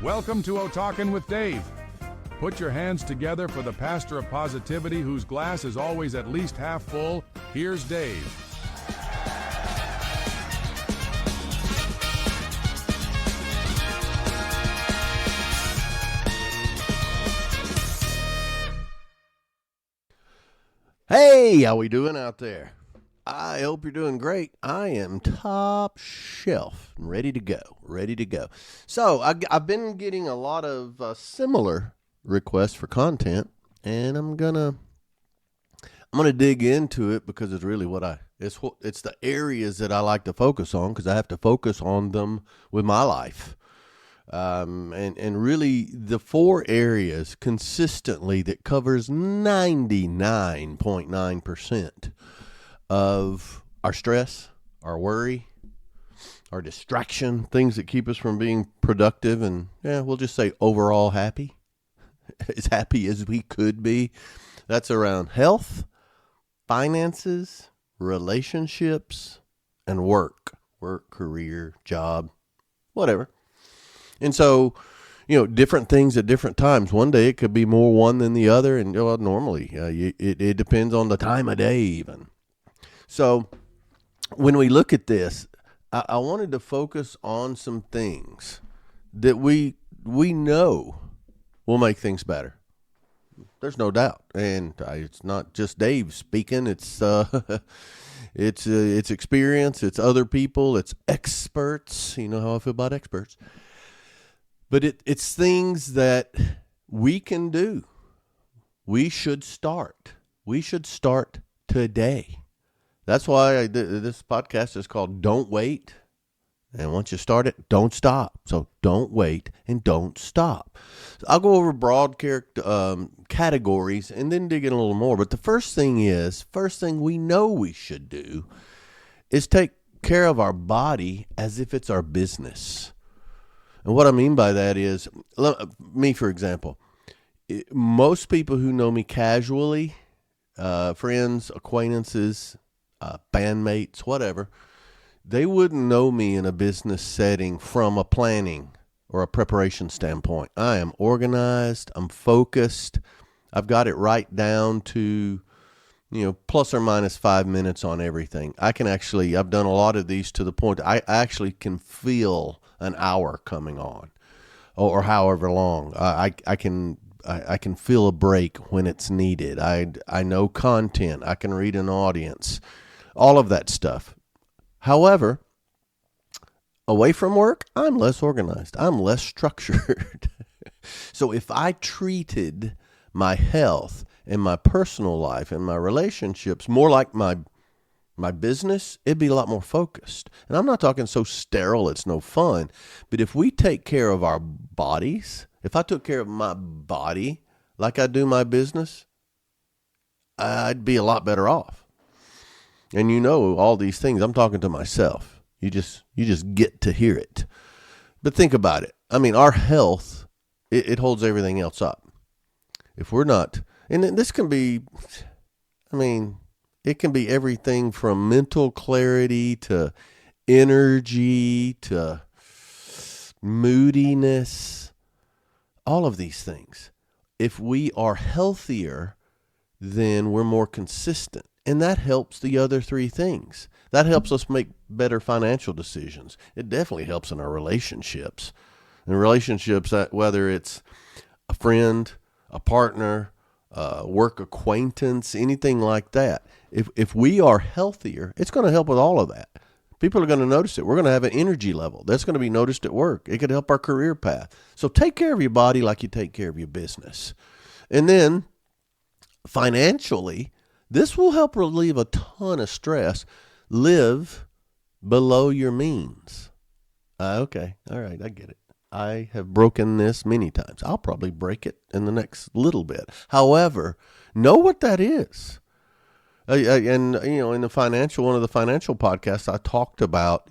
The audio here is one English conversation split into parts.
Welcome to O-Talkin' with Dave. Put your hands together for the pastor of positivity whose glass is always at least half full. Here's Dave. Hey, how we doing out there? I hope you're doing great. I am top shelf, ready to go. So I've been getting a lot of similar requests for content, and I'm gonna dig into it because it's really it's the areas that I like to focus on because I have to focus on them with my life. And really the 4 areas consistently that covers 99.9% of our stress, our worry, our distraction, things that keep us from being productive and, we'll just say overall happy, as happy as we could be. That's around health, finances, relationships, and work, career, job, whatever. And so, different things at different times. One day it could be more one than the other. And normally it depends on the time of day even. So when we look at this, I wanted to focus on some things that we know will make things better. There's no doubt. And it's not just Dave speaking. It's it's experience. It's other people. It's experts. You know how I feel about experts. But it's things that we can do. We should start. We should start today. That's why this podcast is called Don't Wait. And once you start it, don't stop. So don't wait and don't stop. So I'll go over broad categories and then dig in a little more. But the first thing we know we should do is take care of our body as if it's our business. And what I mean by that is, me, for example, most people who know me casually, friends, acquaintances, bandmates, whatever, they wouldn't know me in a business setting from a planning or a preparation standpoint. I am organized. I'm focused. I've got it right down to, plus or minus 5 minutes on everything. I've done a lot of these to the point I actually can feel an hour coming on or however long. I can feel a break when it's needed. I know content. I can read an audience, all of that stuff. However, away from work, I'm less organized. I'm less structured. So if I treated my health and my personal life and my relationships more like my business, it'd be a lot more focused. And I'm not talking so sterile it's no fun, but if we take care of our bodies, if I took care of my body like I do my business, I'd be a lot better off. And all these things, I'm talking to myself. You just get to hear it. But think about it. I mean, our health, it holds everything else up. If we're not, and this can be, it can be everything from mental clarity to energy to moodiness, all of these things. If we are healthier, then we're more consistent. And that helps the other 3 things. That helps us make better financial decisions. It definitely helps in our relationships. And relationships, whether it's a friend, a partner, work acquaintance, anything like that. If we are healthier, it's going to help with all of that. People are going to notice it. We're going to have an energy level. That's going to be noticed at work. It could help our career path. So take care of your body like you take care of your business. And then financially, this will help relieve a ton of stress. Live below your means. Okay. All right. I get it. I have broken this many times. I'll probably break it in the next little bit. However, know what that is. And in one of the financial podcasts, I talked about,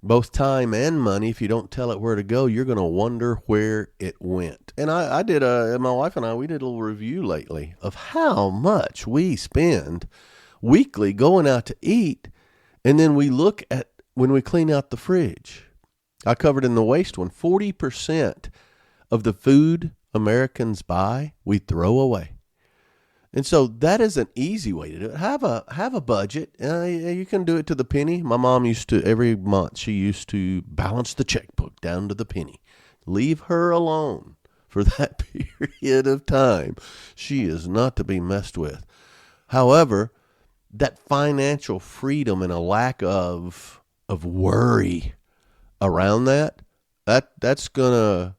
both time and money. If you don't tell it where to go, you're going to wonder where it went. And my wife and I, we did a little review lately of how much we spend weekly going out to eat. And then we look at when we clean out the fridge. I covered in the waste one. 40% of the food Americans buy, we throw away. And so that is an easy way to do it. Have a budget. You can do it to the penny. My mom used to, every month, she used to balance the checkbook down to the penny. Leave her alone for that period of time. She is not to be messed with. However, that financial freedom and a lack of worry around that's gonna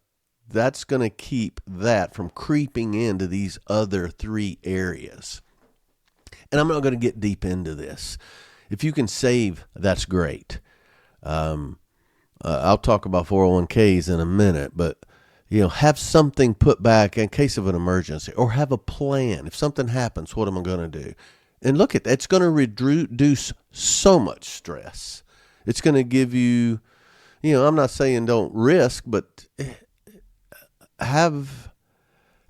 keep that from creeping into these other three areas. And I'm not going to get deep into this. If you can save, that's great. I'll talk about 401ks in a minute, but have something put back in case of an emergency, or have a plan. If something happens, what am I going to do? And look at that. It's going to reduce so much stress. It's going to give you, I'm not saying don't risk, but have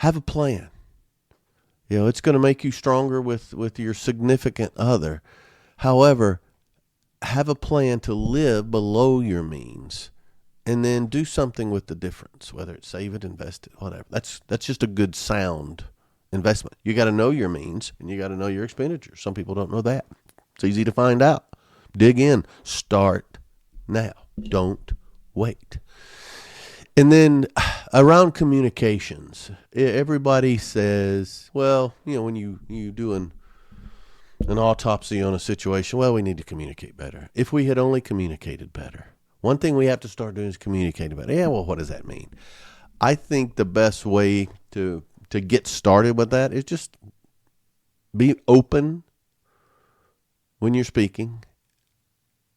a plan. It's going to make you stronger with your significant other. However, have a plan to live below your means, and then do something with the difference, whether it's save it, invest it, whatever. That's just a good, sound investment. You got to know your means, and you got to know your expenditures. Some people don't know that. It's easy to find out. Dig in. Start now. Don't wait. And then around communications, everybody says, well, when you do an autopsy on a situation, well, we need to communicate better. If we had only communicated better. One thing we have to start doing is communicating better. Yeah, well, what does that mean? I think the best way to get started with that is just be open when you're speaking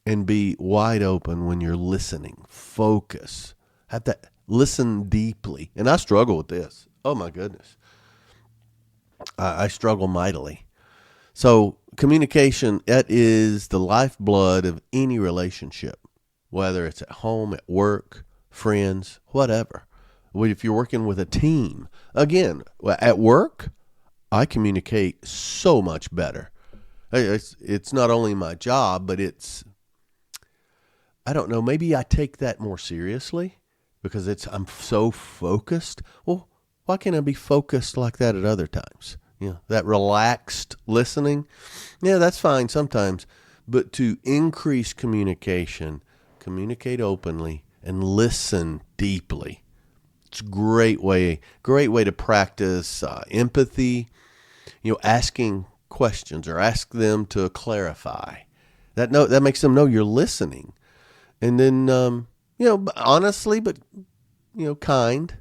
and be wide open when you're listening. Focus. Have that. Listen deeply. And I struggle with this. Oh, my goodness. I struggle mightily. So communication, that is the lifeblood of any relationship, whether it's at home, at work, friends, whatever. If you're working with a team, again, at work, I communicate so much better. It's not only my job, but I don't know, maybe I take that more seriously because I'm so focused. Well, why can't I be focused like that at other times? That relaxed listening, that's fine sometimes. But to increase communication, communicate openly and listen deeply. It's a great way to practice empathy. Asking questions or ask them to clarify. That makes them know you're listening. And then honestly, but kind.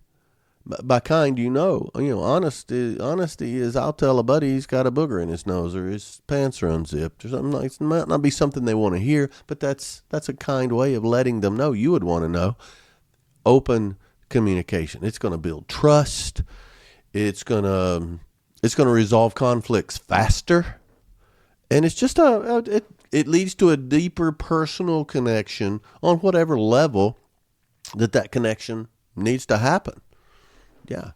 By kind, honesty is, I'll tell a buddy he's got a booger in his nose or his pants are unzipped or something. Like, it might not be something they want to hear, but that's a kind way of letting them know you would want to know. Open communication. It's going to build trust. It's going to resolve conflicts faster, and it's just it leads to a deeper personal connection on whatever level that connection needs to happen. Yeah.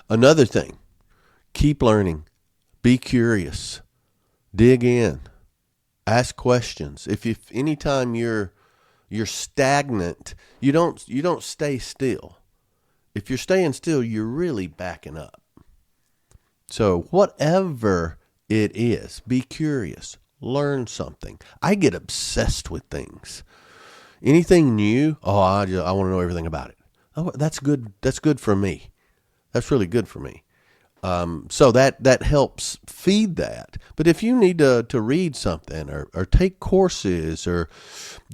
Another thing, keep learning, be curious, dig in, ask questions. If anytime you're stagnant, you don't stay still. If you're staying still, you're really backing up. So whatever it is, be curious, learn something. I get obsessed with things. Anything new, I want to know everything about it. Oh, that's good. That's good for me. That's really good for me. So that helps feed that. But if you need to read something or take courses or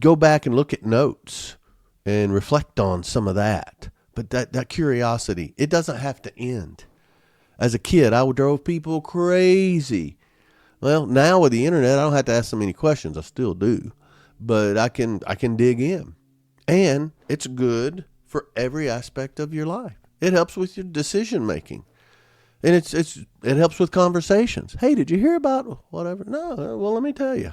go back and look at notes and reflect on some of that, but that curiosity, it doesn't have to end. As a kid, I drove people crazy. Well, now with the internet, I don't have to ask so many questions. I still do, but I can dig in, and it's good for every aspect of your life. It helps with your decision making, and it helps with conversations. Hey, did you hear about whatever? No, well, let me tell you.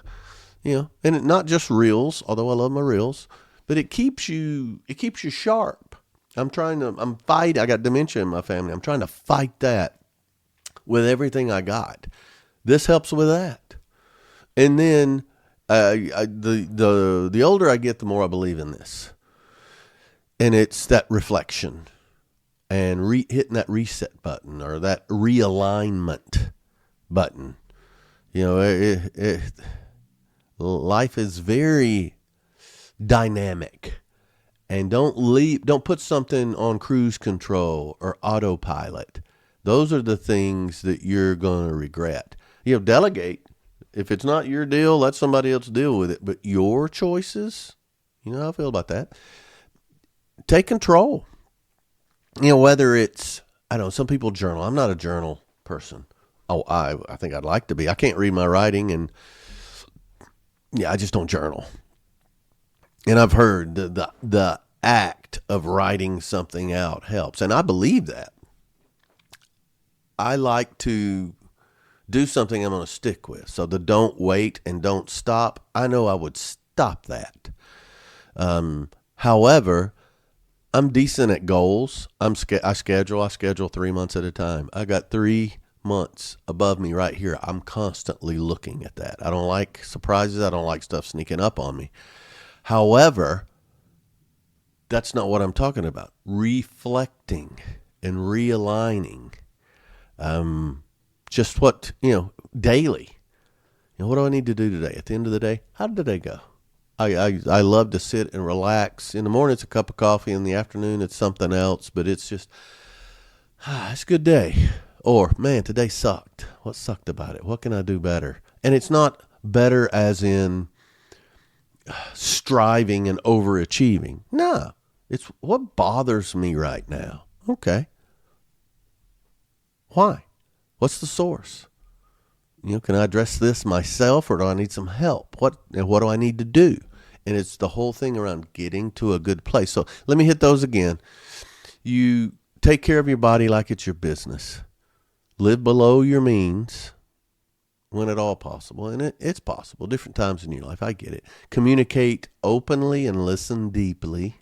And not just reels, although I love my reels, but it keeps you sharp. I'm fighting. I got dementia in my family. I'm trying to fight that with everything I got. This helps with that. And then the older I get, the more I believe in this. And it's that reflection and hitting that reset button or that realignment button. You know, life is very dynamic. And don't put something on cruise control or autopilot. Those are the things that you're going to regret. You know, delegate. If it's not your deal, let somebody else deal with it. But your choices, you know how I feel about that. Take control. You know, whether it's, I don't know, some people journal. I'm not a journal person. Oh, I think I'd like to be. I can't read my writing, and yeah, I just don't journal. And I've heard the act of writing something out helps, and I believe that. I like to do something I'm going to stick with. So the don't wait and don't stop, I know I would stop that. However, I'm decent at goals. I schedule 3 months at a time. I got 3 months above me right here. I'm constantly looking at that. I don't like surprises. I don't like stuff sneaking up on me. However, that's not what I'm talking about. Reflecting and realigning. Just what, daily. What do I need to do today? At the end of the day, how did the day go? I love to sit and relax. In the morning, it's a cup of coffee. In the afternoon, it's something else. But it's just, it's a good day. Or, man, today sucked. What sucked about it? What can I do better? And it's not better as in striving and overachieving. No, it's what bothers me right now. Okay. Why? What's the source? Can I address this myself, or do I need some help? What do I need to do? And it's the whole thing around getting to a good place. So let me hit those again. You take care of your body like it's your business. Live below your means when at all possible. And it's possible. Different times in your life. I get it. Communicate openly and listen deeply.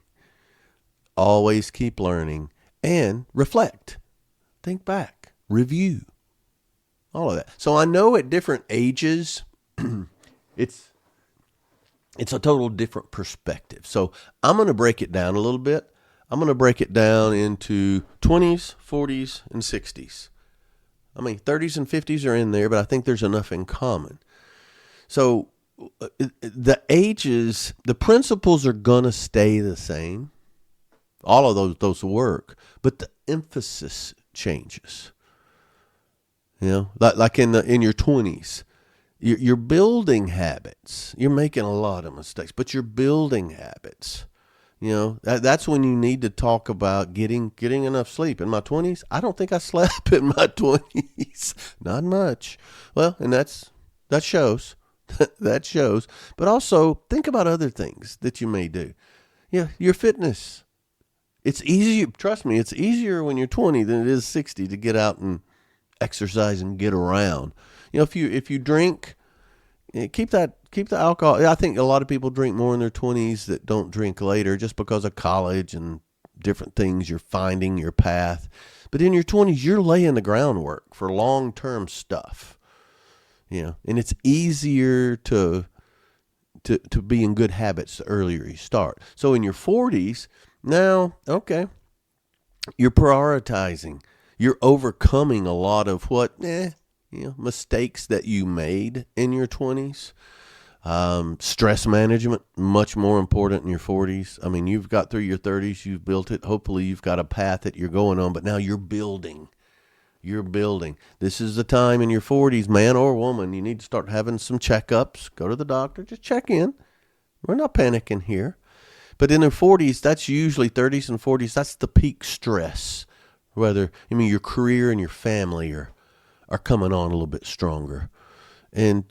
Always keep learning. And reflect. Think back. Review. All of that. So I know at different ages, it's a total different perspective. So I'm going to break it down a little bit. I'm going to break it down into 20s, 40s, and 60s. 30s and 50s are in there, but I think there's enough in common. So the ages, the principles are going to stay the same. All of those work, but the emphasis changes. Like in your 20s, you're building habits. You're making a lot of mistakes, but you're building habits. That's when you need to talk about getting enough sleep. In my 20s, I don't think I slept in my 20s. Not much. Well, and that shows. That shows. But also think about other things that you may do. Your fitness. It's easier. Trust me, it's easier when you're 20 than it is 60 to get out and exercise and get around. If you drink, keep the alcohol. I think a lot of people drink more in their 20s that don't drink later just because of college and different things. You're finding your path. But in your 20s, you're laying the groundwork for long-term stuff. And it's easier to be in good habits the earlier you start. So in your 40s, now, okay, you're prioritizing. You're overcoming a lot of mistakes that you made in your 20s. Stress management, much more important in your 40s. You've got through your 30s, you've built it. Hopefully you've got a path that you're going on, but now you're building. This is the time in your 40s, man or woman, you need to start having some checkups. Go to the doctor, just check in. We're not panicking here. But in their 40s, that's usually 30s and 40s, that's the peak stress. Whether, your career and your family are coming on a little bit stronger. And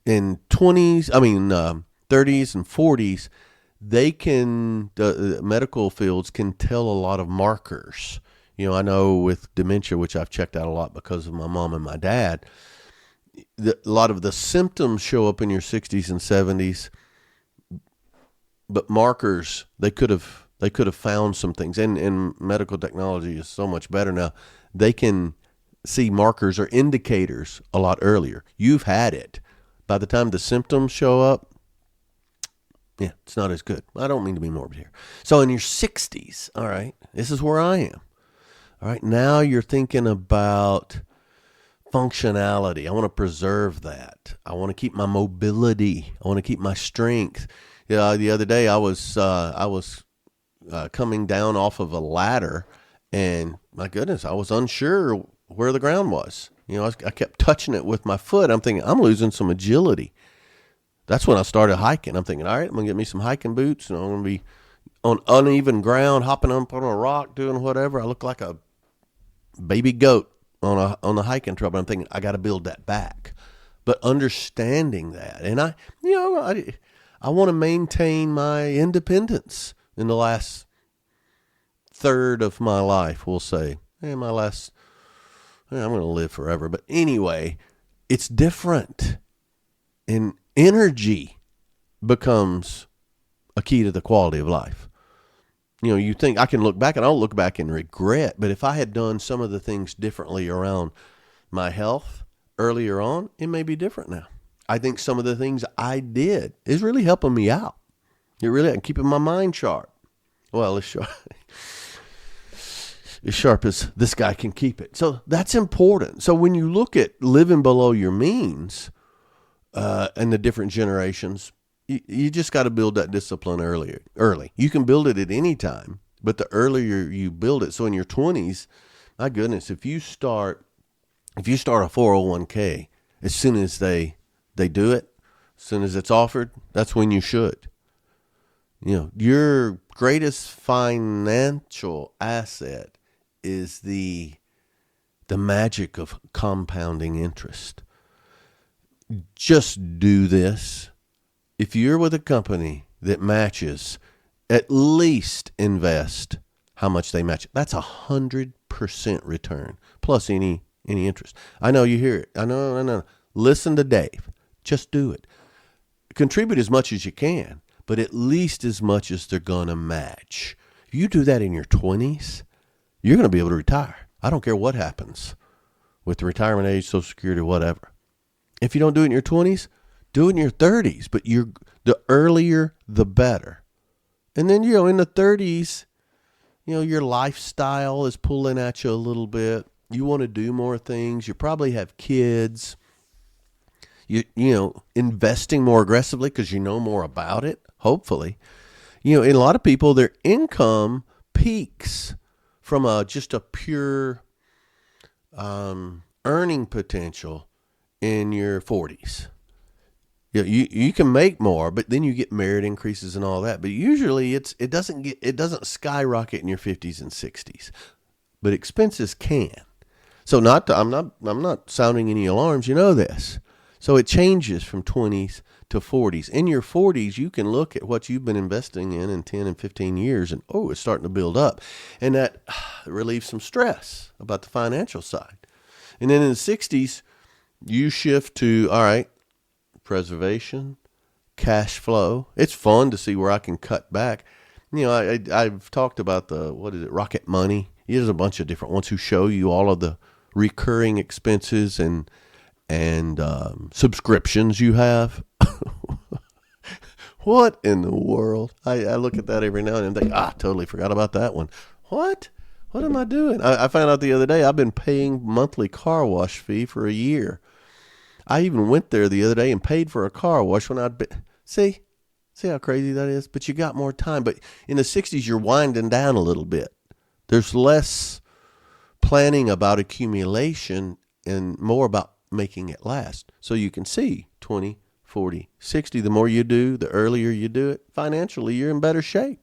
in 30s and 40s, the medical fields can tell a lot of markers. I know with dementia, which I've checked out a lot because of my mom and my dad, a lot of the symptoms show up in your 60s and 70s, but markers, they could have found some things. And medical technology is so much better now. They can see markers or indicators a lot earlier. You've had it. By the time the symptoms show up, Yeah, it's not as good. I don't mean to be morbid here. So in your 60s, all right, this is where I am. All right, now you're thinking about functionality. I want to preserve that. I want to keep my mobility. I want to keep my strength. Yeah, the other day I was coming down off of a ladder, and my goodness, I was unsure where the ground was. I kept touching it with my foot. I'm thinking I'm losing some agility. That's when I started hiking. I'm thinking, all right, I'm going to get me some hiking boots, and I'm going to be on uneven ground, hopping up on a rock, doing whatever. I look like a baby goat on the hiking trail. But I'm thinking, I got to build that back. But understanding that, and I want to maintain my independence in the last third of my life, we'll say. I'm going to live forever. But anyway, it's different. And energy becomes a key to the quality of life. You think I can look back, and I'll look back and regret, but if I had done some of the things differently around my health earlier on, it may be different now. I think some of the things I did is really helping me out. It really, I'm keeping my mind sharp. Well, as sharp as this guy can keep it. So that's important. So when you look at living below your means, and the different generations, you just got to build that discipline early. You can build it at any time, but the earlier you build it. So in your 20s, my goodness, if you start a 401k, as soon as they do it, as soon as it's offered, that's when you should. Your greatest financial asset is the magic of compounding interest. Just do this. If you're with a company that matches, at least invest how much they match. That's 100% return plus any interest. I know you hear it. I know. Listen to Dave. Just do it. Contribute as much as you can, but at least as much as they're going to match. If you do that in your 20s, you're going to be able to retire. I don't care what happens with the retirement age, Social Security, whatever. If you don't do it in your 20s, do it in your 30s. But the earlier, the better. And then, in the 30s, your lifestyle is pulling at you a little bit. You want to do more things. You probably have kids. Investing more aggressively because you know more about it, hopefully. And a lot of people, their income peaks from just a pure earning potential in your 40s. You can make more, but then you get merit increases and all that. But usually it doesn't skyrocket in your 50s and 60s, but expenses can. So I'm not sounding any alarms. You know this. So it changes from 20s to 40s. In your 40s, you can look at what you've been investing in 10 and 15 years, and it's starting to build up, and that relieves some stress about the financial side. And then in the 60s, you shift to, all right, preservation, cash flow. It's fun to see where I can cut back. I've talked about Rocket Money. There's a bunch of different ones who show you all of the recurring expenses and subscriptions you have. What in the world? I look at that every now and then and think, totally forgot about that one. What am I doing? I found out the other day I've been paying monthly car wash fee for a year. I even went there the other day and paid for a car wash when I'd been. See how crazy that is? But you got more time. But in the 60s, you're winding down a little bit. There's less planning about accumulation and more about making it last. So you can see 20, 40, 60. The more you do, the earlier you do it, financially, you're in better shape.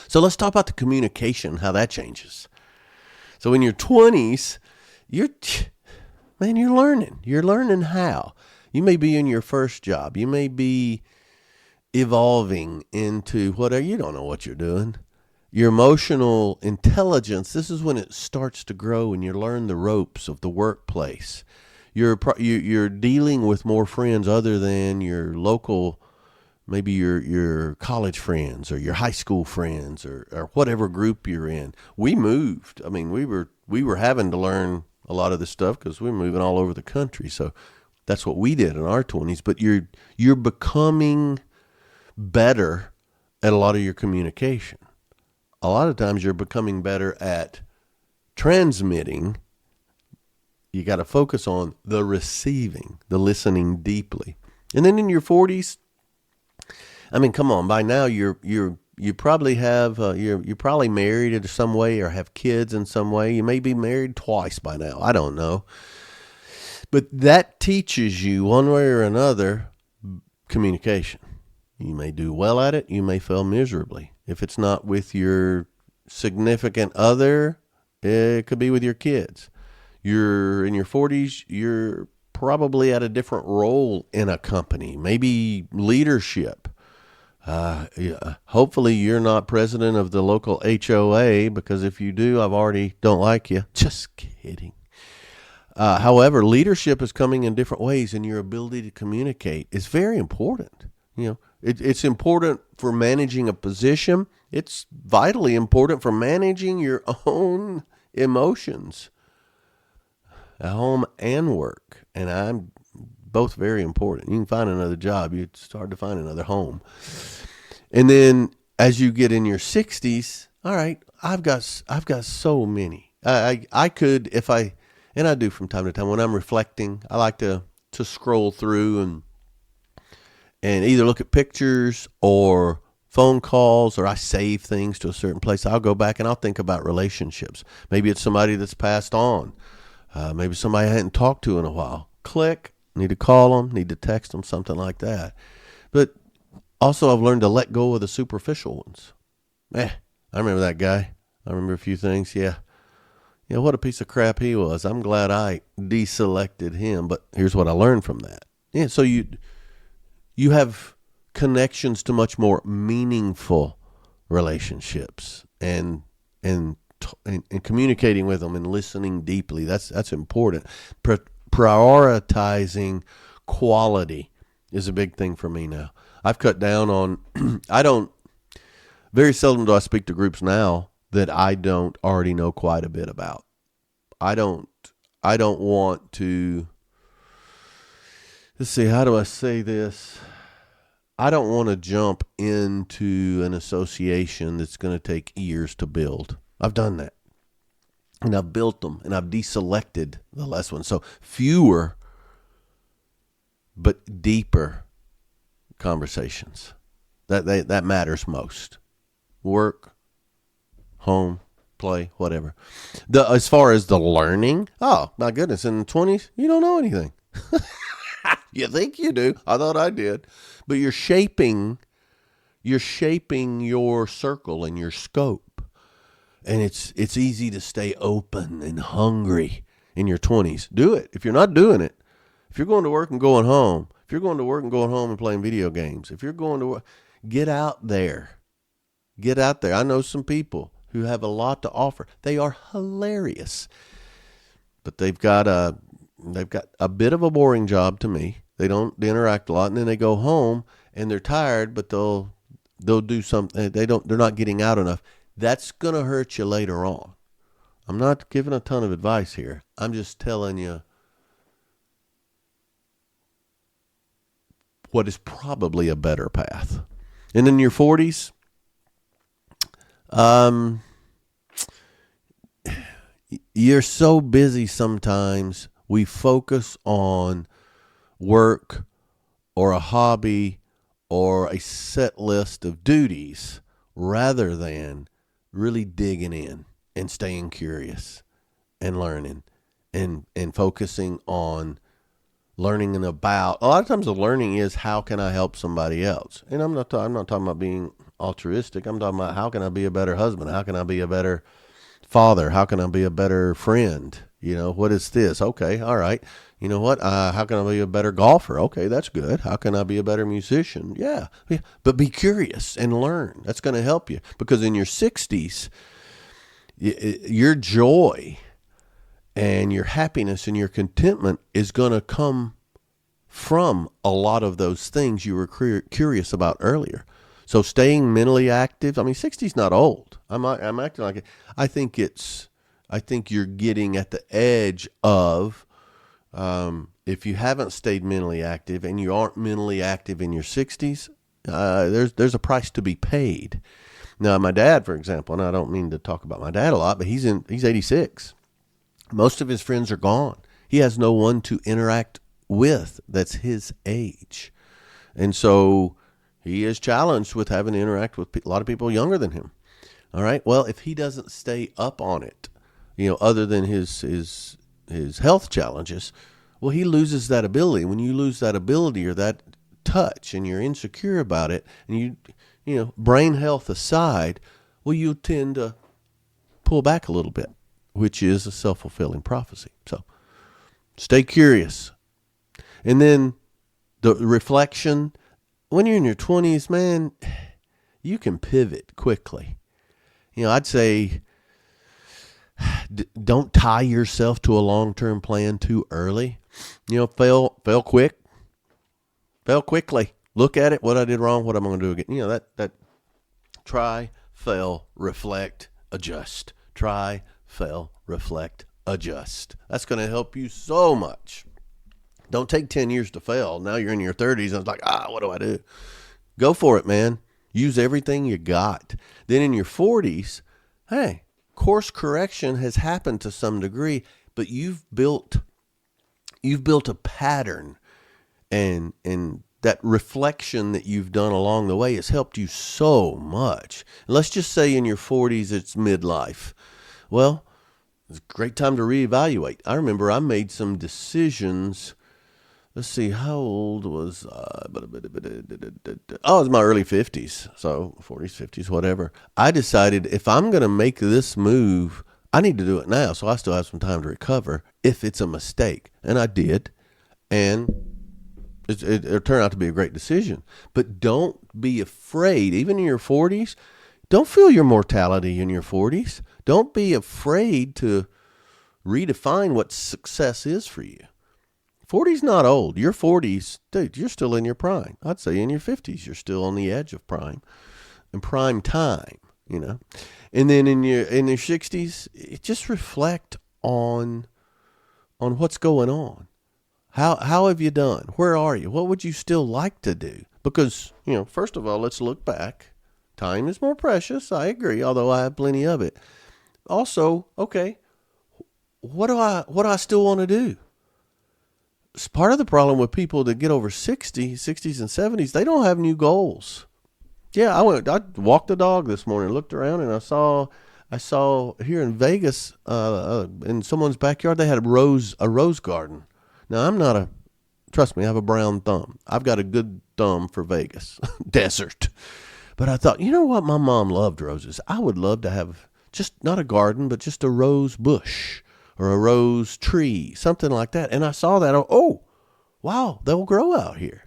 So let's talk about the communication, how that changes. So in your 20s, you're learning. You're learning how. You may be in your first job. You may be evolving into whatever. You don't know what you're doing. Your emotional intelligence, this is when it starts to grow and you learn the ropes of the workplace. You're dealing with more friends other than your local, maybe your college friends or your high school friends or whatever group you're in. We moved. I mean, we were having to learn a lot of this stuff because we're moving all over the country. So that's what we did in our 20s. But you're becoming better at a lot of your communication. A lot of times you're becoming better at transmitting. You got to focus on the receiving, the listening deeply. And then in your 40s, I mean, come on, by now you probably have you're probably married in some way or have kids in some way. You may be married twice by now. I don't know. But that teaches you one way or another communication. You may do well at it, you may fail miserably. If it's not with your significant other, it could be with your kids. You're in your 40s, you're probably at a different role in a company, maybe leadership. Hopefully you're not president of the local HOA, because if you do, I've already don't like you. Just kidding. However, leadership is coming in different ways, and your ability to communicate is very important. It's important for managing a position. It's vitally important for managing your own emotions at home and work. And I'm both very important. You can find another job. It's hard to find another home. And then as you get in your 60s, all right, I've got so many. I could, and I do from time to time when I'm reflecting, I like to scroll through and either look at pictures or phone calls, or I save things to a certain place. I'll go back and I'll think about relationships. Maybe it's somebody that's passed on. Maybe somebody I hadn't talked to in a while. Click, need to call them, need to text them, something like that. But also I've learned to let go of the superficial ones. I remember that guy. I remember a few things. Yeah, what a piece of crap he was. I'm glad I deselected him, but here's what I learned from that. Yeah, so you have connections to much more meaningful relationships, and communicating with them and listening deeply. That's important. Prioritizing quality is a big thing for me now. I've cut down on, very seldom do I speak to groups now that I don't already know quite a bit about. I don't want to, let's see, how do I say this? I don't want to jump into an association that's going to take years to build. I've done that. And I've built them, and I've deselected the last one. So fewer but deeper conversations. That matters most. Work, home, play, whatever. As far as the learning, oh my goodness, in the 20s, you don't know anything. You think you do. I thought I did. But you're shaping your circle and your scope. And it's easy to stay open and hungry in your 20s. Do it. If you're not doing it, if you're going to work and going home, if you're going to work and going home and playing video games, if you're going to work, get out there. Get out there. I know some people who have a lot to offer. They are hilarious. But they've got a bit of a boring job to me. They don't interact a lot, and then they go home and they're tired, but they'll do something. They're not getting out enough. That's going to hurt you later on. I'm not giving a ton of advice here. I'm just telling you what is probably a better path. And in your 40s, you're so busy sometimes, we focus on work or a hobby or a set list of duties rather than really digging in and staying curious and learning and focusing on learning and about. A lot of times the learning is, how can I help somebody else? And I'm not talking about being altruistic. I'm talking about, how can I be a better husband? How can I be a better father? How can I be a better friend? What is this? Okay, all right. You know what? How can I be a better golfer? Okay, that's good. How can I be a better musician? Yeah. But be curious and learn. That's going to help you, because in your 60s, your joy and your happiness and your contentment is going to come from a lot of those things you were curious about earlier. So staying mentally active. 60's not old. I'm acting like it. I think you're getting at the edge of, if you haven't stayed mentally active and you aren't mentally active in your 60s, There's a price to be paid. Now, my dad, for example, and I don't mean to talk about my dad a lot, but he's 86. Most of his friends are gone. He has no one to interact with that's his age. And so he is challenged with having to interact with a lot of people younger than him. All right. Well, if he doesn't stay up on it, other than his health challenges, well, he loses that ability. When you lose that ability or that touch and you're insecure about it, and brain health aside, well, you tend to pull back a little bit, which is a self-fulfilling prophecy. So stay curious. And then the reflection, when you're in your 20s, man, you can pivot quickly. I'd say don't tie yourself to a long-term plan too early. Fail quickly. Look at it, what I did wrong, what I'm going to do again. That try, fail, reflect, adjust. Try, fail, reflect, adjust. That's going to help you so much. Don't take 10 years to fail. Now you're in your 30s and it's like, what do I do? Go for it, man. Use everything you got. Then in your 40s, hey, course correction has happened to some degree, but you've built a pattern, and that reflection that you've done along the way has helped you so much. And let's just say in your 40s it's midlife. Well, it's a great time to reevaluate. I remember I made some decisions. Let's see, how old was it was my early 50s, so 40s, 50s, whatever. I decided if I'm going to make this move, I need to do it now, so I still have some time to recover if it's a mistake. And I did, and it turned out to be a great decision. But don't be afraid, even in your 40s, don't feel your mortality in your 40s. Don't be afraid to redefine what success is for you. 40's not old. Your 40s, dude, you're still in your prime. I'd say in your 50s, you're still on the edge of prime and prime time, And then in your 60s, just reflect on what's going on. How have you done? Where are you? What would you still like to do? Because, first of all, let's look back. Time is more precious. I agree, although I have plenty of it. Also, okay, what do I still want to do? It's part of the problem with people that get over 60s and 70s, they don't have new goals. Yeah, I walked the dog this morning, looked around, and I saw here in Vegas, in someone's backyard, they had a rose garden. Now, trust me, I have a brown thumb. I've got a good thumb for Vegas, desert. But I thought, you know what? My mom loved roses. I would love to have just not a garden, but just a rose bush or a rose tree, something like that. And I saw that. Oh, wow, they'll grow out here.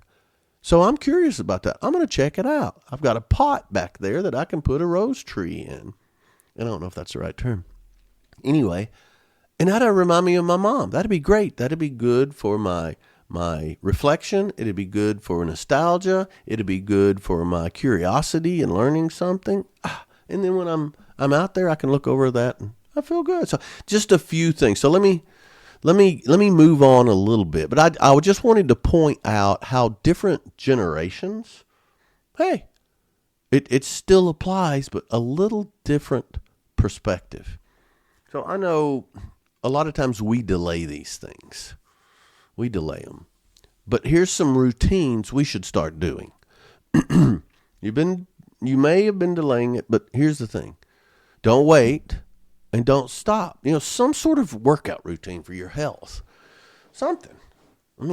So I'm curious about that. I'm going to check it out. I've got a pot back there that I can put a rose tree in. And I don't know if that's the right term. Anyway, and that'll remind me of my mom. That'd be great. That'd be good for my reflection. It'd be good for nostalgia. It'd be good for my curiosity and learning something. And then when I'm out there, I can look over that and I feel good. So just a few things. So let me move on a little bit. But I just wanted to point out how different generations, hey, it still applies, but a little different perspective. So I know a lot of times we delay these things. We delay them. But here's some routines we should start doing. You may have been delaying it, but here's the thing. Don't wait and don't stop. Some sort of workout routine for your health. Something.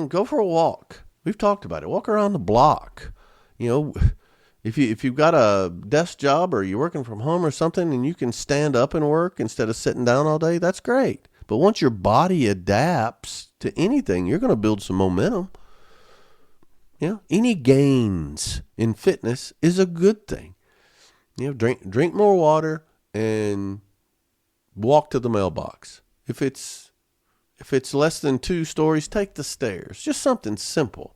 Go for a walk. We've talked about it. Walk around the block. If you've got a desk job or you're working from home or something and you can stand up and work instead of sitting down all day, that's great. But once your body adapts to anything, you're going to build some momentum. Any gains in fitness is a good thing. Drink more water and walk to the mailbox. If it's less than 2 stories, take the stairs. Just something simple.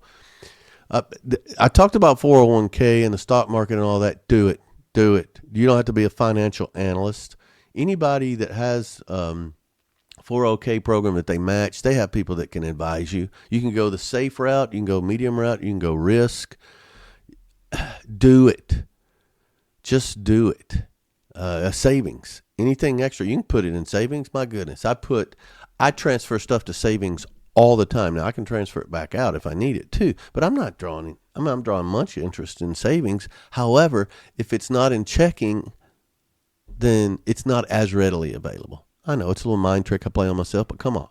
I talked about 401k and the stock market and all that. Do it. You don't have to be a financial analyst. Anybody that has 401k program that they match, they have people that can advise you. You can go the safe route. You can go medium route. You can go risk. do it. Just do it. A savings, anything extra, you can put it in savings. My goodness, I transfer stuff to savings all the time. Now I can transfer it back out if I need it too, but I'm drawing much interest in savings. However, if it's not in checking, then it's not as readily available. I know it's a little mind trick I play on myself, but come on.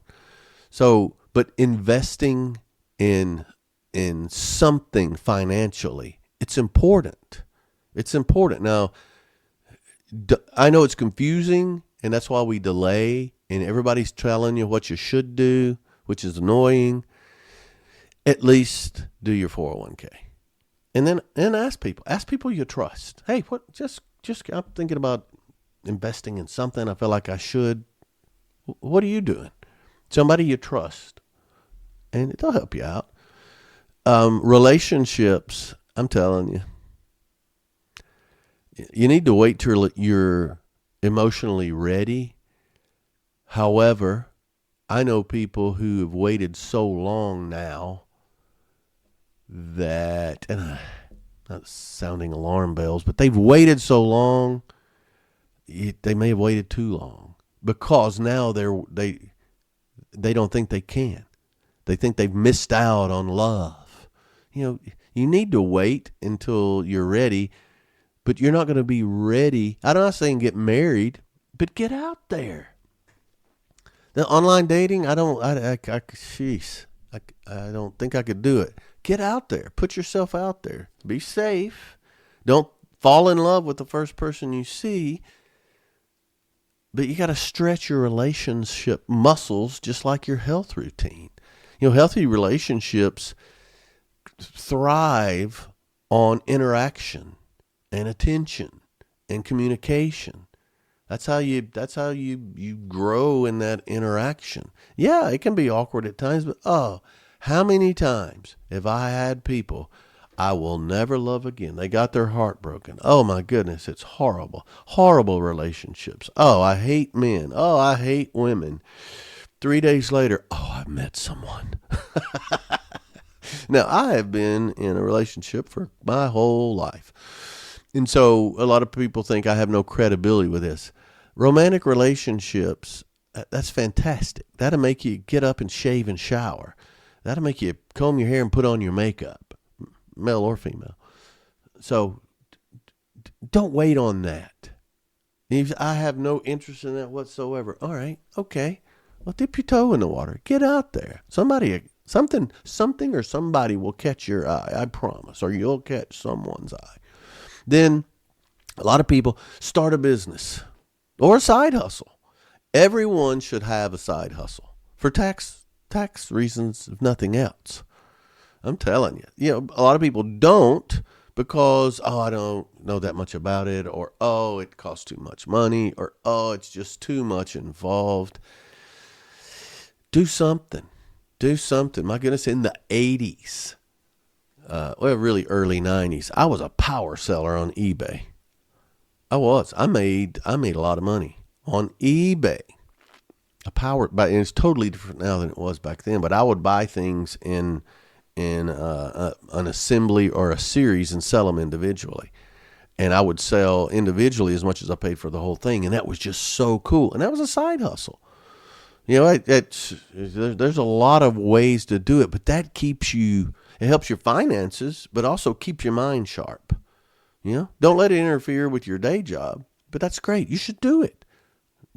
So, but investing in something financially, it's important. It's important. Now, I know it's confusing, and that's why we delay, and everybody's telling you what you should do, which is annoying. At least do your 401k. And then ask people you trust. Hey, just I'm thinking about investing in something. I feel like I should. What are you doing? Somebody you trust, and they'll help you out. Relationships, I'm telling you, you need to wait till you're emotionally ready. However, I know people who have waited so long now that, and I'm not sounding alarm bells, but they've waited so long, they may have waited too long, because now they don't think they can. They think they've missed out on love. You need to wait until you're ready, but you're not going to be ready. I'm not saying get married, but get out there. The online dating, I don't think I could do it. Get out there. Put yourself out there. Be safe. Don't fall in love with the first person you see. But you got to stretch your relationship muscles just like your health routine. Healthy relationships thrive on interaction and attention and communication. That's how you grow in that interaction. Yeah, it can be awkward at times, but how many times have I had people I will never love again? They got their heart broken. Oh my goodness, it's horrible. Horrible relationships. Oh, I hate men. Oh, I hate women. 3 days later, I met someone. Now, I have been in a relationship for my whole life. And so a lot of people think I have no credibility with this. Romantic relationships, that's fantastic. That'll make you get up and shave and shower. That'll make you comb your hair and put on your makeup, male or female. So don't wait on that. If I have no interest in that whatsoever. All right, okay. Well, dip your toe in the water. Get out there. Something or somebody will catch your eye, I promise, or you'll catch someone's eye. Then a lot of people start a business or a side hustle. Everyone should have a side hustle for tax reasons, if nothing else. I'm telling you. A lot of people don't because, I don't know that much about it, or, it costs too much money, or, it's just too much involved. Do something. My goodness, in the 80s, really early 90s, I was a power seller on eBay. I was. I made a lot of money on eBay. And it's totally different now than it was back then. But I would buy things in an assembly or a series and sell them individually. And I would sell individually as much as I paid for the whole thing. And that was just so cool. And that was a side hustle. There's a lot of ways to do it, but that it helps your finances, but also keeps your mind sharp. Don't let it interfere with your day job, but that's great. You should do it.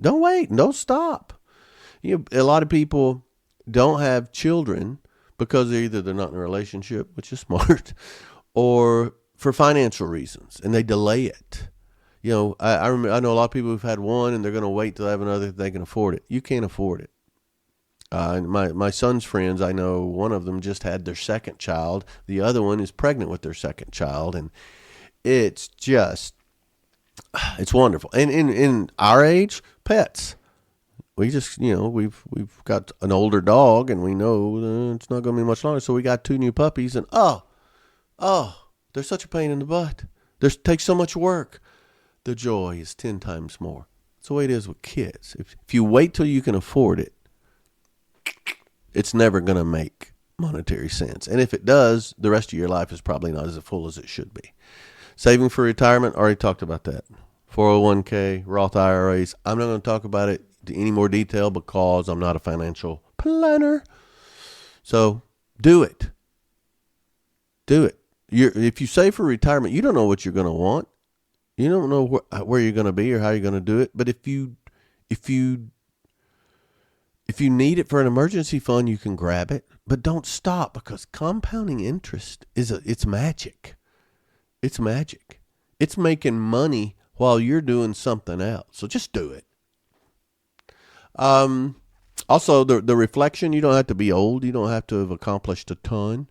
Don't wait. Don't stop. A lot of people don't have children because they're not in a relationship, which is smart, or for financial reasons, and they delay it. I know a lot of people who've had one and they're going to wait till they have another if they can afford it. You can't afford it. My son's friends, I know one of them just had their second child. The other one is pregnant with their second child. And it's wonderful. And in our age, pets. We just, we've got an older dog and we know it's not going to be much longer. So we got 2 new puppies and they're such a pain in the butt. Takes so much work. The joy is 10 times more. That's the way it is with kids. If you wait till you can afford it, it's never going to make monetary sense. And if it does, the rest of your life is probably not as full as it should be. Saving for retirement, already talked about that. 401k, Roth IRAs. I'm not going to talk about it in any more detail because I'm not a financial planner. So do it. Do it. If you save for retirement, you don't know what you're going to want. You don't know where you're going to be or how you're going to do it. But if you need it for an emergency fund, you can grab it. But don't stop, because compounding interest it's magic. It's magic. It's making money while you're doing something else. So just do it. Also, the reflection, you don't have to be old. You don't have to have accomplished a ton.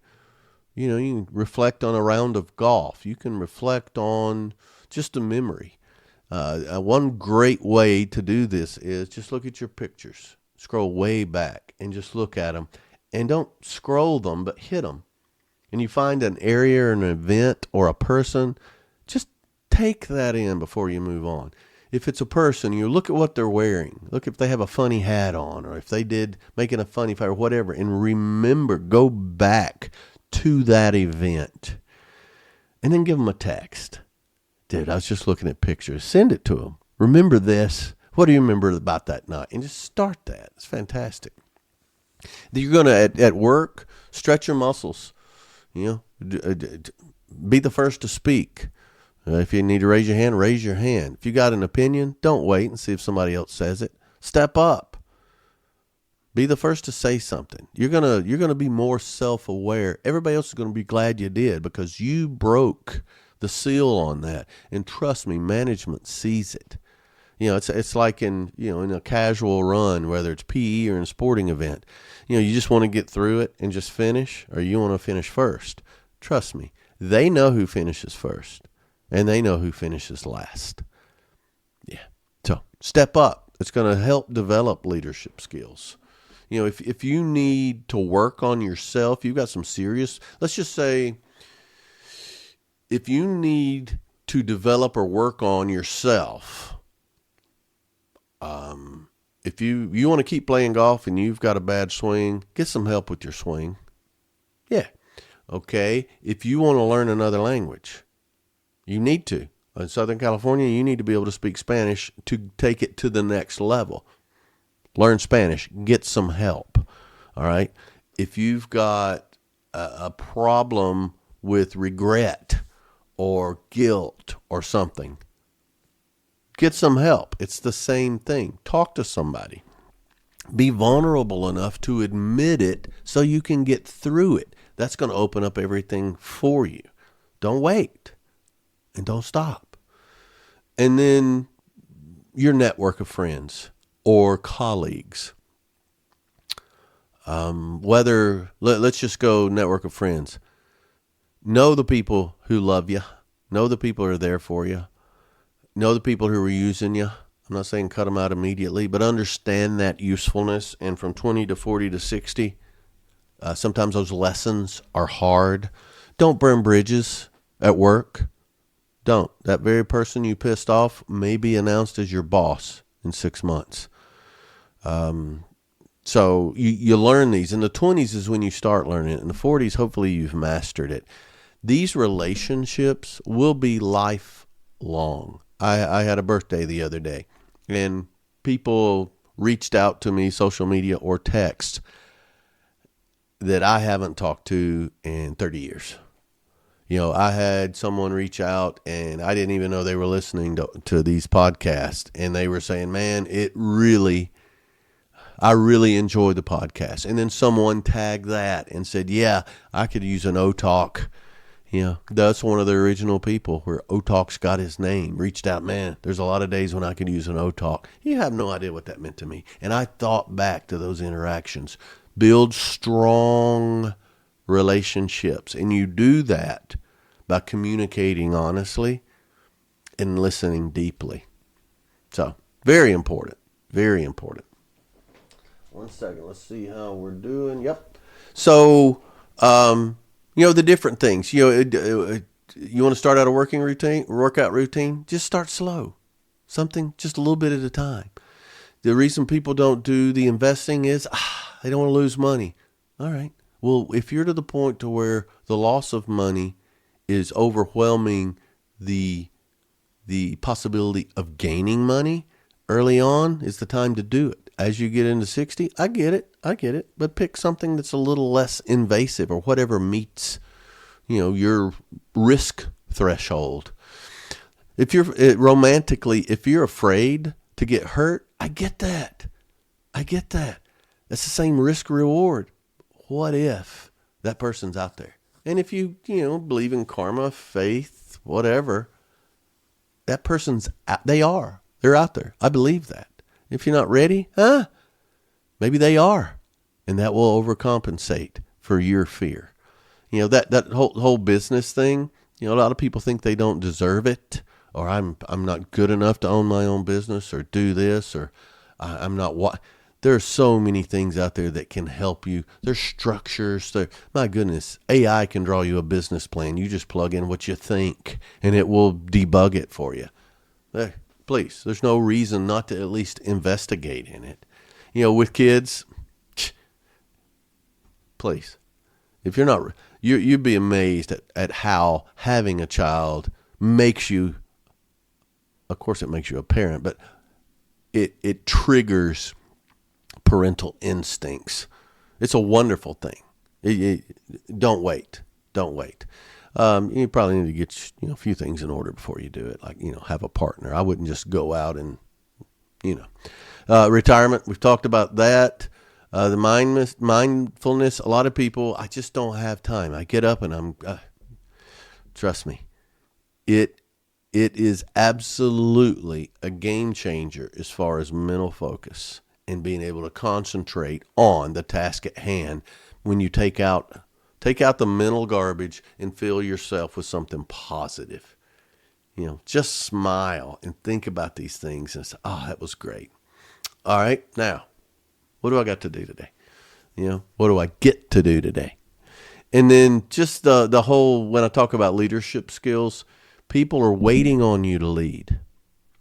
You can reflect on a round of golf. You can reflect on just a memory. One great way to do this is just look at your pictures. Scroll way back and just look at them. And don't scroll them, but hit them. And you find an area or an event or a person, just take that in before you move on. If it's a person, you look at what they're wearing. Look if they have a funny hat on, or if they did making a funny face or whatever. And remember, go back to that event. And then give them a text. Dude, I was just looking at pictures. Send it to them. Remember this. What do you remember about that night? And just start that. It's fantastic. You're going to, at work, stretch your muscles. Be the first to speak. If you need to raise your hand, raise your hand. If you got an opinion, don't wait and see if somebody else says it. Step up. Be the first to say something. You're gonna be more self-aware. Everybody else is going to be glad you did, because you broke the seal on that. And trust me, management sees it. It's like in a casual run, whether it's PE or in a sporting event. You just want to get through it and just finish, or you want to finish first. Trust me, they know who finishes first, and they know who finishes last. Yeah. So step up. It's going to help develop leadership skills. If you need to work on yourself, you've got some serious, let's just say, if you need to develop or work on yourself, if you want to keep playing golf and you've got a bad swing, get some help with your swing. Yeah. Okay. If you want to learn another language, you need to. In Southern California, you need to be able to speak Spanish to take it to the next level. Learn Spanish. Get some help. All right. If you've got a problem with regret or guilt or something, get some help. It's the same thing. Talk to somebody. Be vulnerable enough to admit it so you can get through it. That's going to open up everything for you. Don't wait and don't stop. And then your network of friends or colleagues. Let's just go network of friends. Know the people who love you. Know the people who are there for you. Know the people who are using you. I'm not saying cut them out immediately, but understand that usefulness. And from 20 to 40 to 60, sometimes those lessons are hard. Don't burn bridges at work. Don't. That very person you pissed off may be announced as your boss in 6 months. So you learn these. In the 20s is when you start learning it. In the 40s, hopefully you've mastered it. These relationships will be lifelong. I had a birthday the other day, and people reached out to me, social media or text, that I haven't talked to in 30 years. I had someone reach out, and I didn't even know they were listening to these podcasts, and they were saying, man, I really enjoy the podcast. And then someone tagged that and said, yeah, I could use an O-Talk. That's one of the original people where O-Talk's got his name. Reached out, man, there's a lot of days when I could use an O-Talk. You have no idea what that meant to me. And I thought back to those interactions. Build strong relationships. And you do that by communicating honestly and listening deeply. So, very important. Very important. 1 second. Let's see how we're doing. Yep. So, the different things. You want to start out a workout routine? Just start slow. Something just a little bit at a time. The reason people don't do the investing is they don't want to lose money. All right. Well, if you're to the point to where the loss of money is overwhelming the possibility of gaining money, early on is the time to do it. As you get into 60, I get it. But pick something that's a little less invasive or whatever meets, your risk threshold. If you're romantically, if you're afraid to get hurt, I get that. That's the same risk reward. What if that person's out there? And if you believe in karma, faith, whatever, that person's out. They're out there. I believe that. If you're not ready, maybe they are. And that will overcompensate for your fear. That whole business thing, a lot of people think they don't deserve it, or I'm not good enough to own my own business, or do this, or I'm not what. There are so many things out there that can help you. There's structures. My goodness, AI can draw you a business plan. You just plug in what you think, and it will debug it for you. There, please, there's no reason not to at least investigate in it. With kids, please, if you're not, you'd be amazed at how having a child makes you. Of course, it makes you a parent, but it triggers parental instincts. It's a wonderful thing. Don't wait. You probably need to get a few things in order before you do it. Like have a partner. I wouldn't just go out and retirement. We've talked about that. The mindfulness. A lot of people, I just don't have time. I get up and I'm. Trust me, it is absolutely a game changer as far as mental focus and being able to concentrate on the task at hand. When you take out the mental garbage and fill yourself with something positive. Just smile and think about these things and say, that was great. All right, now, what do I got to do today? What do I get to do today? And then just the whole, when I talk about leadership skills, people are waiting on you to lead.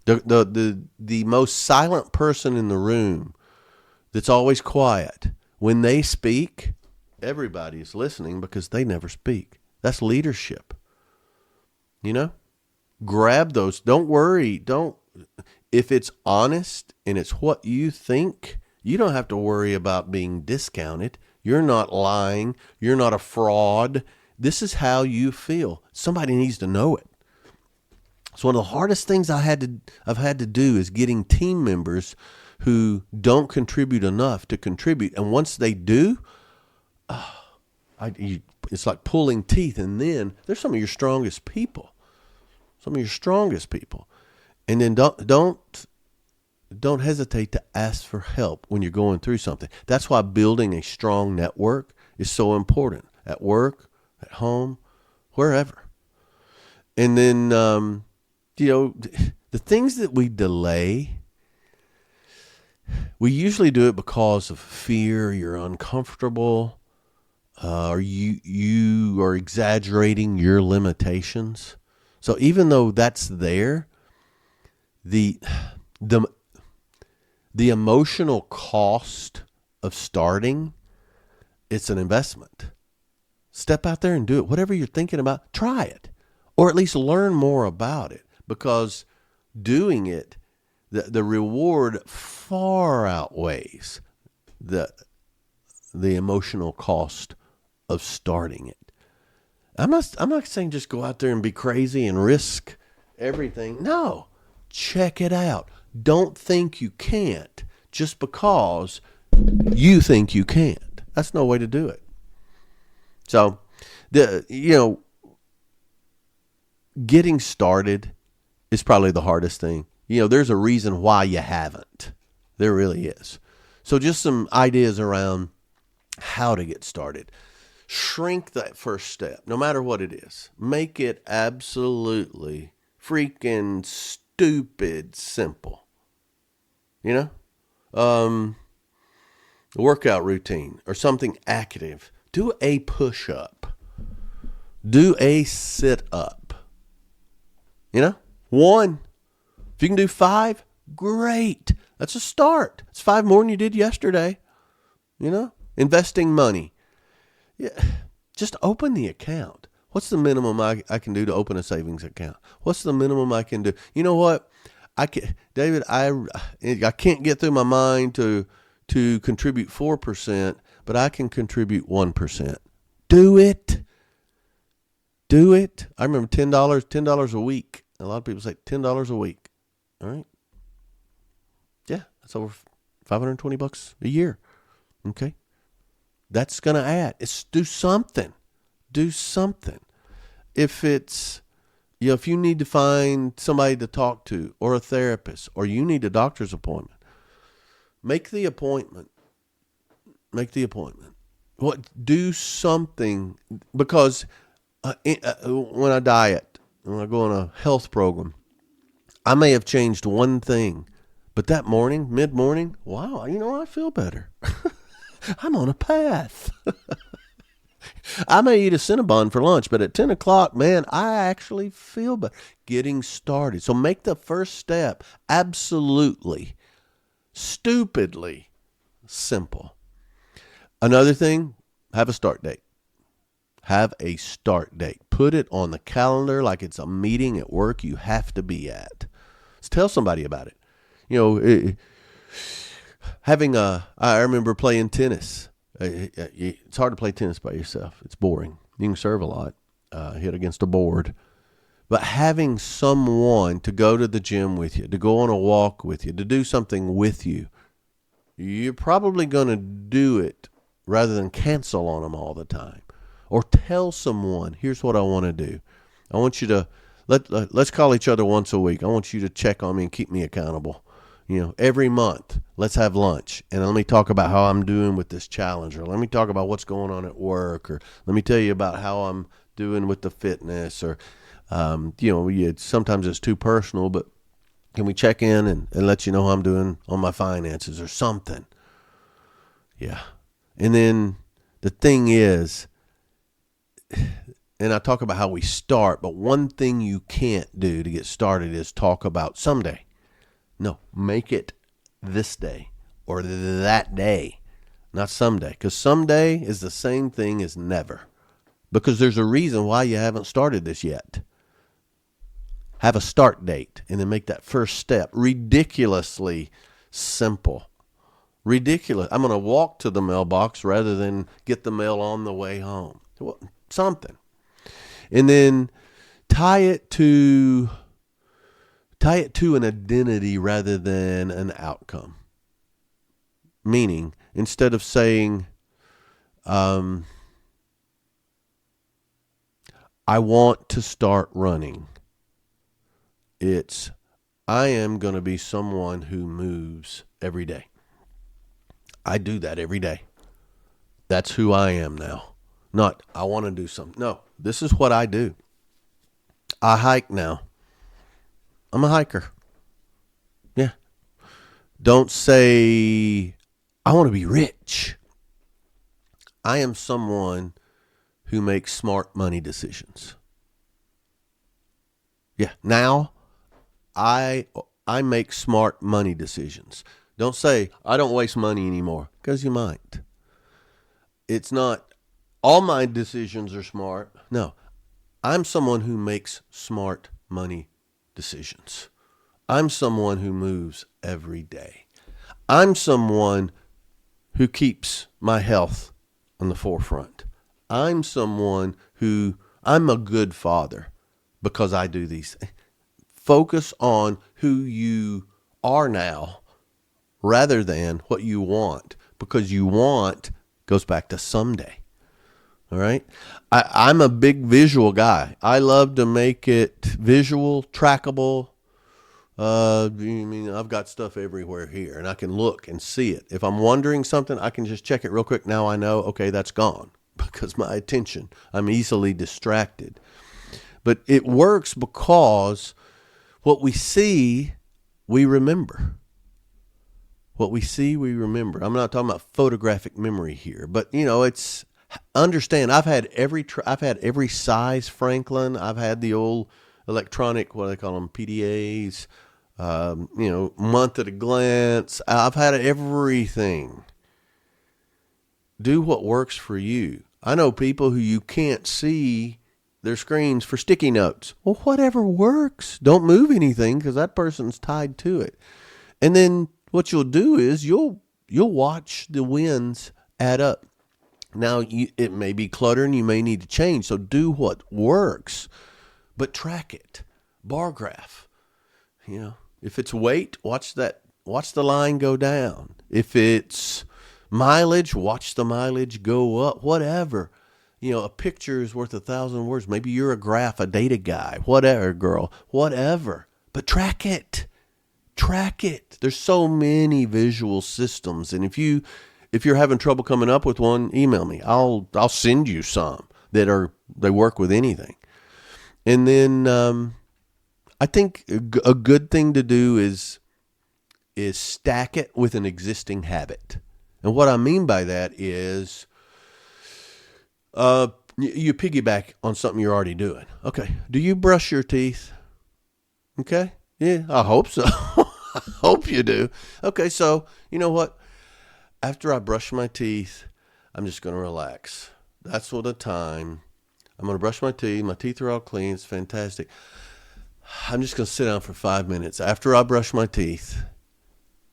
The most silent person in the room that's always quiet, when they speak, everybody is listening because they never speak. That's leadership. Grab those. Don't worry. If it's honest and it's what you think, you don't have to worry about being discounted. You're not lying. You're not a fraud. This is how you feel. Somebody needs to know it. So one of the hardest things I've had to do is getting team members who don't contribute enough to contribute. And once they do, it's like pulling teeth. And then there's some of your strongest people. And then don't hesitate to ask for help when you're going through something. That's why building a strong network is so important. At work, at home, wherever. And then, the things that we delay, we usually do it because of fear. You're uncomfortable, or you are exaggerating your limitations. So even though that's there, the emotional cost of starting, it's an investment. Step out there and do it. Whatever you're thinking about, try it, or at least learn more about it, because doing it, the reward far outweighs the emotional cost of starting it. I'm not saying just go out there and be crazy and risk everything. No, check it out. Don't think you can't just because you think you can't. That's no way to do it. So, getting started is probably the hardest thing. There's a reason why you haven't. There really is. So just some ideas around how to get started. Shrink that first step, no matter what it is. Make it absolutely freaking stupid simple. A workout routine or something active. Do a push-up. Do a sit-up. One. If you can do 5, great. That's a start. It's 5 more than you did yesterday. Investing money. Yeah, just open the account. What's the minimum I can do to open a savings account? What's the minimum I can do? You know what? David, I can't get through my mind to contribute 4%, but I can contribute 1%. Do it. Do it. I remember $10 a week. A lot of people say $10 a week. All right. Yeah, that's over $520 a year. Okay. That's going to add. It's do something. Do something. If it's, if you need to find somebody to talk to or a therapist, or you need a doctor's appointment, make the appointment. Make the appointment. Do something, because when I diet, when I go on a health program, I may have changed one thing, but that morning, mid-morning, wow, I feel better. I'm on a path. I may eat a Cinnabon for lunch, but at 10 o'clock, man, I actually feel better. Getting started. So make the first step absolutely, stupidly simple. Another thing, have a start date. Have a start date. Put it on the calendar like it's a meeting at work you have to be at. Let's tell somebody about it. I remember playing tennis. It's hard to play tennis by yourself. It's boring. You can serve a lot, hit against a board. But having someone to go to the gym with you, to go on a walk with you, to do something with you, you're probably going to do it rather than cancel on them all the time. Or tell someone, here's what I want to do. I want you to, let's call each other once a week. I want you to check on me and keep me accountable. Every month, let's have lunch, and let me talk about how I'm doing with this challenge, or let me talk about what's going on at work, or let me tell you about how I'm doing with the fitness, or, sometimes it's too personal, but can we check in and let you know how I'm doing on my finances or something? Yeah. And then the thing is, and I talk about how we start, but one thing you can't do to get started is talk about someday. No, make it this day or that day, not someday. Because someday is the same thing as never. Because there's a reason why you haven't started this yet. Have a start date and then make that first step ridiculously simple. Ridiculous. I'm going to walk to the mailbox rather than get the mail on the way home. Something. And then tie it to an identity rather than an outcome. Meaning, instead of saying, I want to start running, it's, I am going to be someone who moves every day. I do that every day. That's who I am now. Not, I want to do something. No, this is what I do. I hike now. I'm a hiker. Yeah. Don't say, I want to be rich. I am someone who makes smart money decisions. Yeah. Now, I make smart money decisions. Don't say, I don't waste money anymore, because you might. It's not, all my decisions are smart. No. I'm someone who makes smart money decisions. I'm someone who moves every day. I'm someone who keeps my health on the forefront. I'm someone I'm a good father because I do these things. Focus on who you are now rather than what you want, because you want goes back to someday. All right. I'm a big visual guy. I love to make it visual, trackable. I've got stuff everywhere here and I can look and see it. If I'm wondering something, I can just check it real quick. Now I know, okay, that's gone because my attention, I'm easily distracted. But it works because what we see, we remember. What we see, we remember. I'm not talking about photographic memory here, but it's, understand, I've had every size Franklin. I've had the old electronic, what do they call them, PDAs, month at a glance. I've had everything. Do what works for you. I know people who you can't see their screens for sticky notes. Well, whatever works. Don't move anything because that person's tied to it. And then what you'll do is you'll watch the wins add up. Now, it may be clutter and you may need to change. So do what works, but track it. Bar graph. If it's weight, watch the line go down. If it's mileage, watch the mileage go up. Whatever. A picture is worth 1,000 words. Maybe you're a data guy, whatever, girl, whatever. But track it. Track it. There's so many visual systems. And if you're having trouble coming up with one, email me. I'll send you some they work with anything. And then I think a good thing to do is stack it with an existing habit. And what I mean by that is you piggyback on something you're already doing. Okay. Do you brush your teeth? Okay. Yeah, I hope so. I hope you do. Okay. So you know what? After I brush my teeth, I'm just going to relax. That's what the time. I'm going to brush my teeth. My teeth are all clean. It's fantastic. I'm just going to sit down for 5 minutes after I brush my teeth,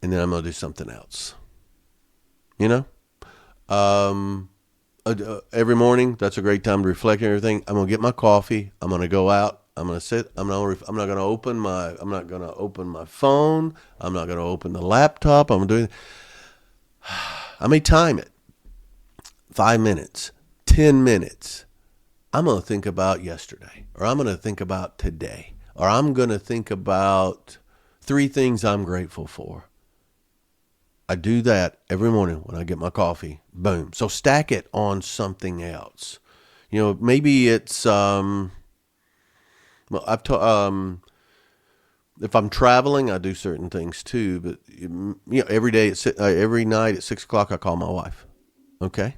and then I'm going to do something else. Every morning, that's a great time to reflect on everything. I'm going to get my coffee. I'm going to go out. I'm going to sit. I'm not going to open my phone. I'm not going to open the laptop. I may time it. 5 minutes, 10 minutes. I'm going to think about yesterday, or I'm going to think about today, or I'm going to think about 3 things I'm grateful for. I do that every morning when I get my coffee. Boom. So stack it on something else. Maybe it's if I'm traveling, I do certain things too. But every night at 6:00, I call my wife. Okay,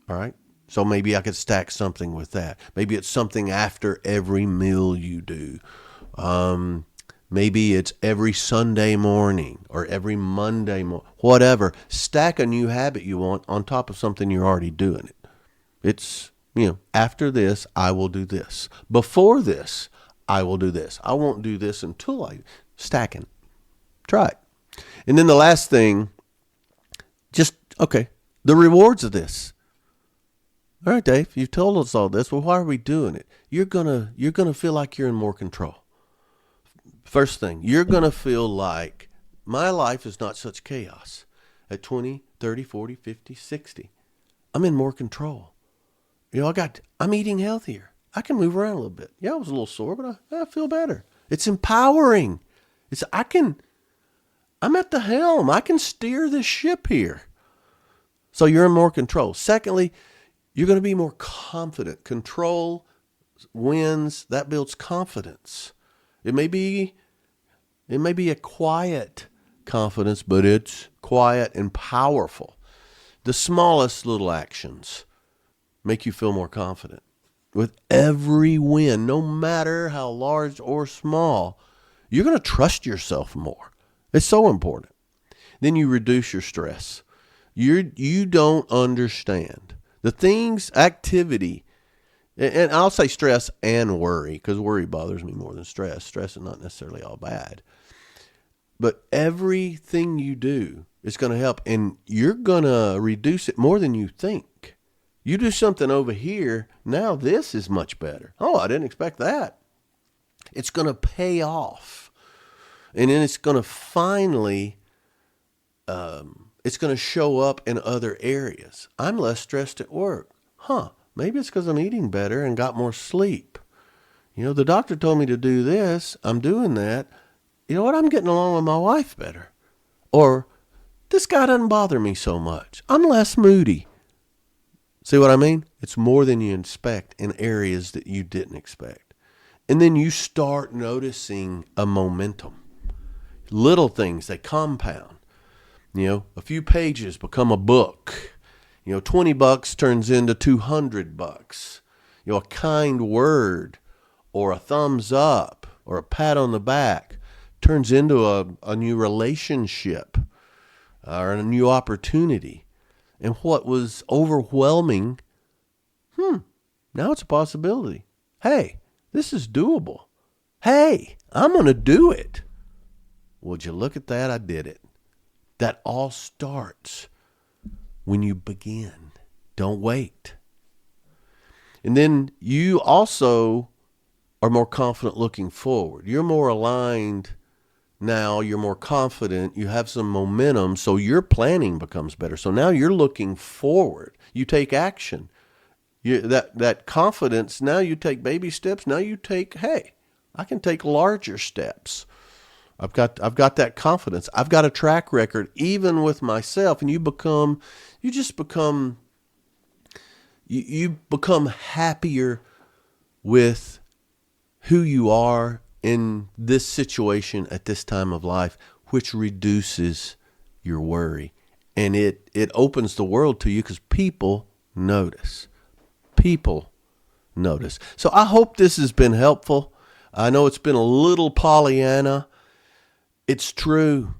all right. So maybe I could stack something with that. Maybe it's something after every meal you do. Maybe it's every Sunday morning or every Monday morning, whatever. Stack a new habit you want on top of something you're already doing it. It's, after this, I will do this. Before this, I will do this. I won't do this until stacking. Try it. And then the last thing, the rewards of this. All right, Dave, you've told us all this. Well, why are we doing it? You're gonna feel like you're in more control. First thing, you're going to feel like my life is not such chaos. At 20, 30, 40, 50, 60, I'm in more control. I'm eating healthier. I can move around a little bit. Yeah, I was a little sore, but I feel better. It's empowering. I'm at the helm. I can steer this ship here. So you're in more control. Secondly, you're going to be more confident. Control wins. That builds confidence. It may be a quiet confidence, but it's quiet and powerful. The smallest little actions make you feel more confident. With every win, no matter how large or small, you're going to trust yourself more. It's so important. Then you reduce your stress. You don't understand. Activity, and I'll say stress and worry, because worry bothers me more than stress. Stress is not necessarily all bad. But everything you do is going to help, and you're going to reduce it more than you think. You do something over here, now this is much better. Oh, I didn't expect that. It's going to pay off. And then it's going to finally, it's going to show up in other areas. I'm less stressed at work. Maybe it's because I'm eating better and got more sleep. The doctor told me to do this. I'm doing that. You know what? I'm getting along with my wife better. Or this guy doesn't bother me so much. I'm less moody. See what I mean? It's more than you expect in areas that you didn't expect. And then you start noticing a momentum. Little things, they compound. A few pages become a book. $20 turns into $200. A kind word or a thumbs up or a pat on the back turns into a new relationship or a new opportunity. And what was overwhelming Now it's a possibility. Hey, this is doable. Hey, I'm going to do it. Would you look at that? I did it. That all starts when you begin. Don't wait. And then you also are more confident looking forward. You're more aligned now. You're more confident. You have some momentum. So your planning becomes better. So now you're looking forward. You take action. That confidence, now you take baby steps. Now you take, hey, I can take larger steps. I've got that confidence. I've got a track record even with myself. And you become happier with who you are in this situation at this time of life, which reduces your worry. And it opens the world to you because people notice. People notice. So I hope this has been helpful. I know it's been a little Pollyanna. It's true.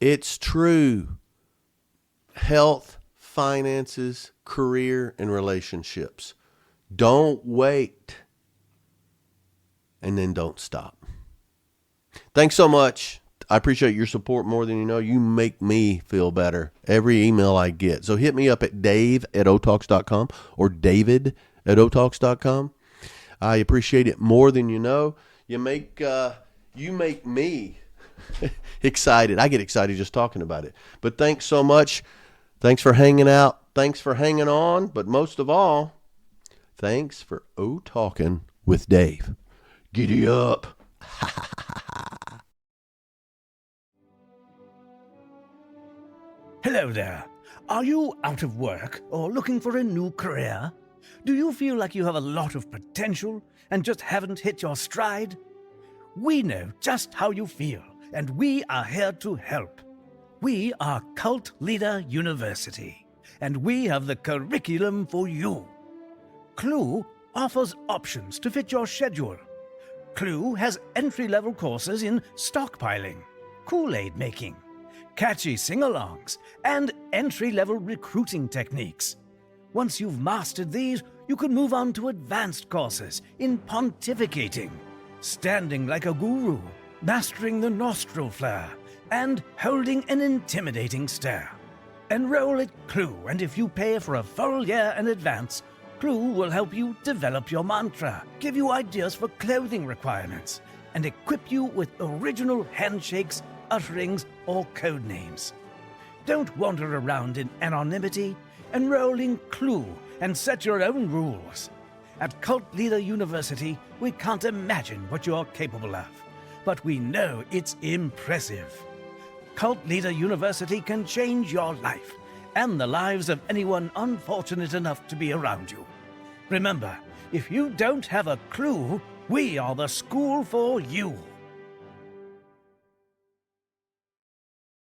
It's true. Health, finances, career, and relationships. Don't wait. And then don't stop. Thanks so much. I appreciate your support more than you know. You make me feel better every email I get. So hit me up at dave@otalks.com or david@otalks.com. I appreciate it more than you know. You make me excited. I get excited just talking about it. But thanks so much. Thanks for hanging out. Thanks for hanging on. But most of all, thanks for talking with Dave. Giddy up. Hello there. Are you out of work or looking for a new career? Do you feel like you have a lot of potential and just haven't hit your stride? We know just how you feel, and we are here to help. We are Cult Leader University, and we have the curriculum for you. Clue offers options to fit your schedule. Clue has entry-level courses in stockpiling, Kool-Aid making, catchy sing-alongs, and entry-level recruiting techniques. Once you've mastered these, you can move on to advanced courses in pontificating, standing like a guru, mastering the nostril flare, and holding an intimidating stare. Enroll at Clue, and if you pay for a full year in advance, Clue will help you develop your mantra, give you ideas for clothing requirements, and equip you with original handshakes, utterings, or code names. Don't wander around in anonymity. Enroll in Clue and set your own rules. At Cult Leader University, we can't imagine what you're capable of, but we know it's impressive. Cult Leader University can change your life and the lives of anyone unfortunate enough to be around you. Remember, if you don't have a clue, we are the school for you.